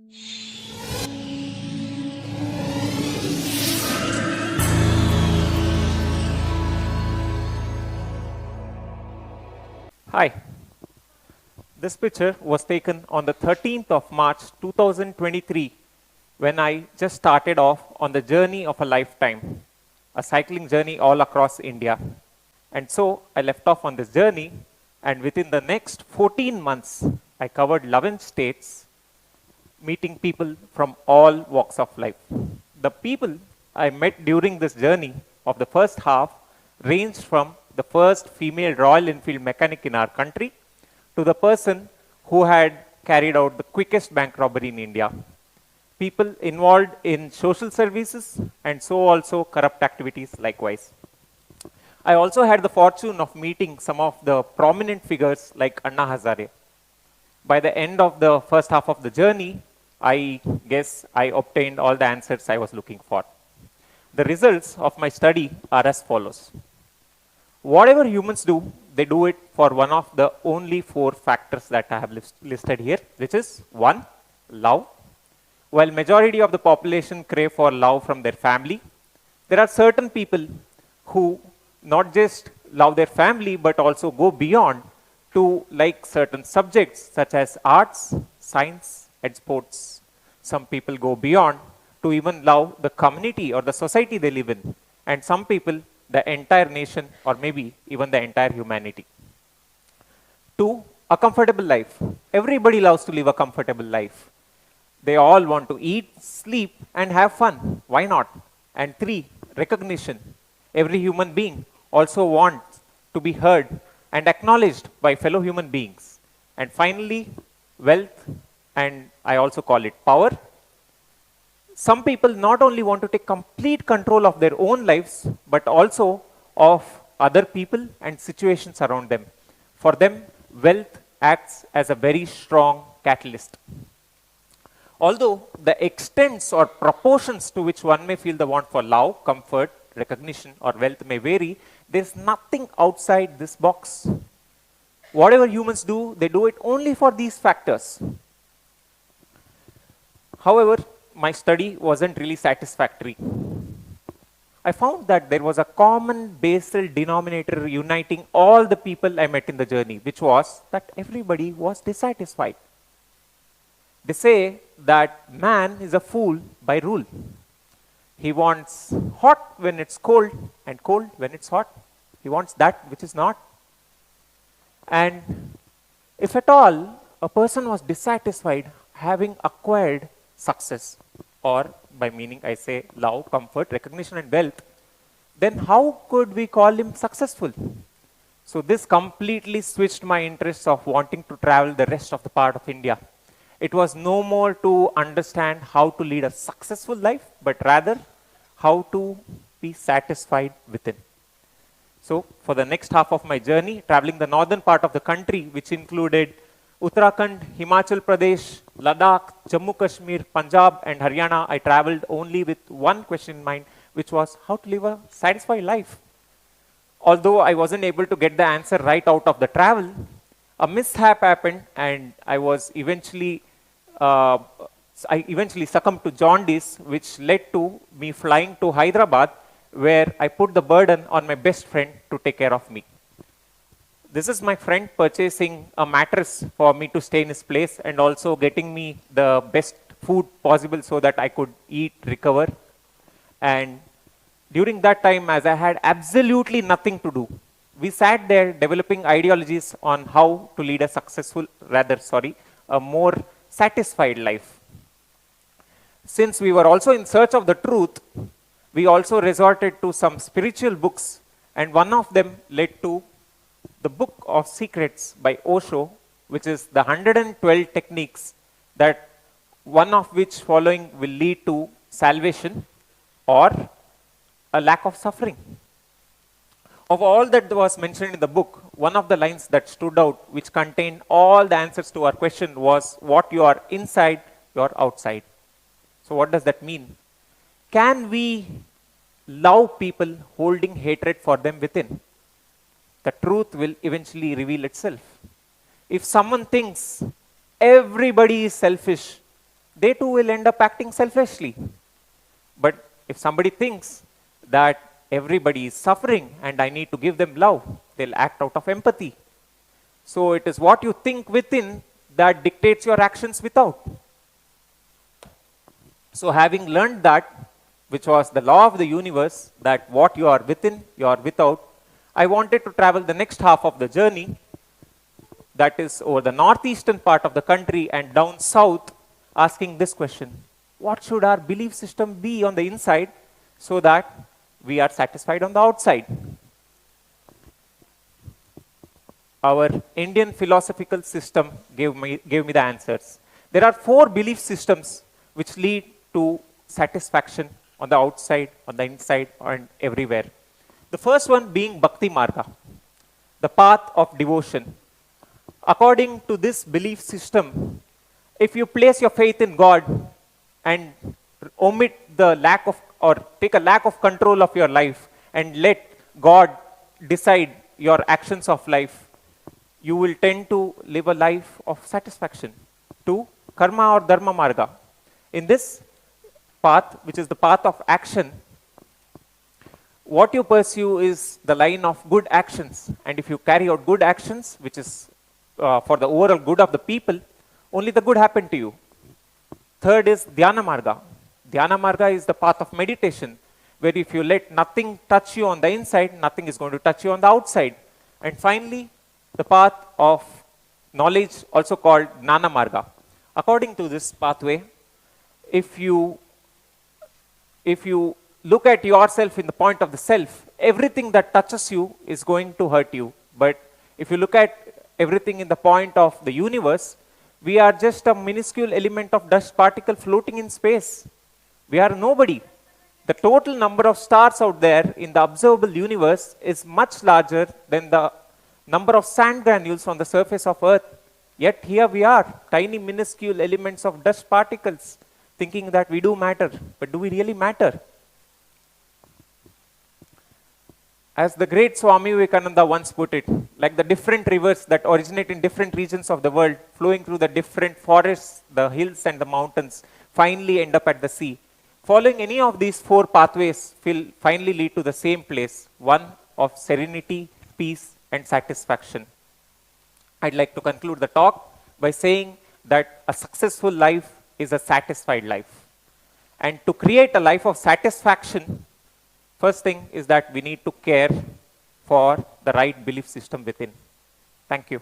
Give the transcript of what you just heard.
Hi, this picture was taken on the 13th of March 2023 when I just started off on the journey of a lifetime, a cycling journey all across India. And so I left off on this journey, and within the next 14 months, I covered 11 states, meeting people from all walks of life. The people I met during this journey of the first half ranged from the first female Royal Enfield mechanic in our country to the person who had carried out the quickest bank robbery in India. People involved in social services and so also corrupt activities likewise. I also had the fortune of meeting some of the prominent figures like Anna Hazare. By the end of the first half of the journey, I guess I obtained all the answers I was looking for. The results of my study are as follows. Whatever humans do, they do it for one of the only 4 factors that I have listed here, which is 1, love. While majority of the population crave for love from their family, there are certain people who not just love their family but also go beyond to like certain subjects such as arts, science, and sports. Some people go beyond to even love the community or the society they live in, and some people the entire nation or maybe even the entire humanity. 2, a comfortable life. Everybody loves to live a comfortable life. They all want to eat, sleep, and have fun. Why not? And 3, recognition. Every human being also wants to be heard and acknowledged by fellow human beings. And finally, wealth, and I also call it power. Some people not only want to take complete control of their own lives, but also of other people and situations around them. For them, wealth acts as a very strong catalyst. Although the extents or proportions to which one may feel the want for love, comfort, recognition, or wealth may vary, there's nothing outside this box. Whatever humans do, they do it only for these factors. However, my study wasn't really satisfactory. I found that there was a common basal denominator uniting all the people I met in the journey, which was that everybody was dissatisfied. They say that man is a fool by rule. He wants hot when it's cold and cold when it's hot. He wants that which is not. And if at all a person was dissatisfied having acquired success, or by meaning I say love, comfort, recognition, and wealth, then how could we call him successful? So this completely switched my interest of wanting to travel the rest of the part of India. It was no more to understand how to lead a successful life, but rather how to be satisfied within. So for the next half of my journey, traveling the northern part of the country, which included Uttarakhand, Himachal Pradesh, Ladakh, Jammu Kashmir, Punjab, and Haryana, I traveled only with one question in mind, which was how to live a satisfied life. Although I wasn't able to get the answer right out of the travel, a mishap happened, and I eventually succumbed to jaundice, which led to me flying to Hyderabad, where I put the burden on my best friend to take care of me. This is my friend purchasing a mattress for me to stay in his place and also getting me the best food possible so that I could eat, recover. And during that time, as I had absolutely nothing to do, we sat there developing ideologies on how to lead a more satisfied life. Since we were also in search of the truth, we also resorted to some spiritual books, and one of them led to the Book of Secrets by Osho, which is the 112 techniques that one of which following will lead to salvation or a lack of suffering. Of all that was mentioned in the book, one of the lines that stood out, which contained all the answers to our question, was what you are inside, you are outside. So what does that mean? Can we love people holding hatred for them within? The truth will eventually reveal itself. If someone thinks everybody is selfish, they too will end up acting selfishly. But if somebody thinks that everybody is suffering and I need to give them love, they'll act out of empathy. So it is what you think within that dictates your actions without. So having learned that, which was the law of the universe, that what you are within, you are without, I wanted to travel the next half of the journey, that is over the northeastern part of the country and down south, asking this question: what should our belief system be on the inside so that we are satisfied on the outside? Our Indian philosophical system gave me the answers. There are 4 belief systems which lead to satisfaction on the outside, on the inside, and everywhere. The first one being Bhakti Marga, the path of devotion. According to this belief system, if you place your faith in God and omit the lack of, or take a lack of control of your life and let God decide your actions of life, you will tend to live a life of satisfaction. 2, Karma or Dharma Marga. In this path, which is the path of action, what you pursue is the line of good actions. And if you carry out good actions, which is for the overall good of the people, only the good happen to you. 3rd is Dhyana Marga. Dhyana Marga is the path of meditation, where if you let nothing touch you on the inside, nothing is going to touch you on the outside. And finally, the path of knowledge, also called Gnana Marga. According to this pathway, if you look at yourself in the point of the self, everything that touches you is going to hurt you. But if you look at everything in the point of the universe, we are just a minuscule element of dust particle floating in space. We are nobody. The total number of stars out there in the observable universe is much larger than the number of sand granules on the surface of Earth. Yet here we are, tiny minuscule elements of dust particles, thinking that we do matter. But do we really matter? As the great Swami Vivekananda once put it, like the different rivers that originate in different regions of the world, flowing through the different forests, the hills and the mountains, finally end up at the sea. Following any of these 4 pathways will finally lead to the same place, one of serenity, peace, and satisfaction. I'd like to conclude the talk by saying that a successful life is a satisfied life. And to create a life of satisfaction, first thing is that we need to care for the right belief system within. Thank you.